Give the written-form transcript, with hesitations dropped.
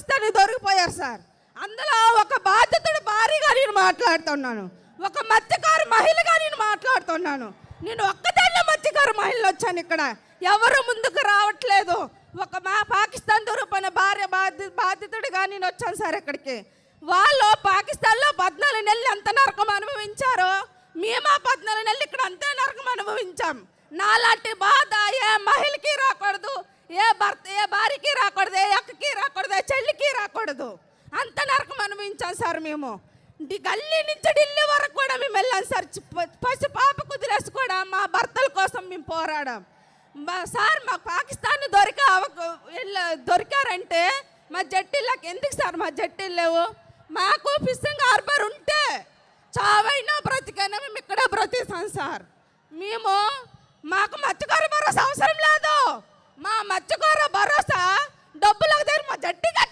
Pakistan దొరికిపోయారు sir. అందులో ఒక బాధితుడు భారీగా నేను మాట్లాడుతున్నాను, ఒక మత్స్యకారు మహిళగా నేను మాట్లాడుతున్నాను. నేను ఒక్కదాన్నే మత్స్యకారు మహిళలు వచ్చాను, ఇక్కడ ఎవరు ముందుకు రావట్లేదు. ఒక మా పాకిస్తాన్ దొరికిపోయిన భార్య బాధితుడిగా నేను వచ్చాను సార్ ఇక్కడికి. వాళ్ళు పాకిస్తాన్లో 14 నెలలు ఎంత నరకం అనుభవించారో మేము 14 నెలలు ఇక్కడ అంతే నరకం అనుభవించాం. నాలాంటి బాధ ఏ మహిళకి రాకూడదు, ఏ భార్యకి రాకూడదు, ఏ అక్కకి రాకూడదు, ఏ చెల్లికి రాకూడదు. అంత నరకం అనుభవించాం సార్ మేము. గల్లీ నుంచి ఢిల్లీ వరకు కూడా మేము వెళ్ళాం సార్. పసి పాప కుదిరేసి కూడా మా భర్తల కోసం మేము పోరాడాం సార్. మా పాకిస్తాన్ దొరికారంటే మా జట్టీలకు ఎందుకు సార్? మా జట్టీలు లేవు. మాకు ఫిషింగ్ హార్బర్ ఉంటే చావైనా బ్రతికైనా మేము ఇక్కడే బ్రతిస్తాం సార్. మాకు మత్స్యకార భరోసా అవసరం లేదు. మా మత్స్యకార భరోసా డబ్బులకు దగ్గర మా జట్టి కట్టి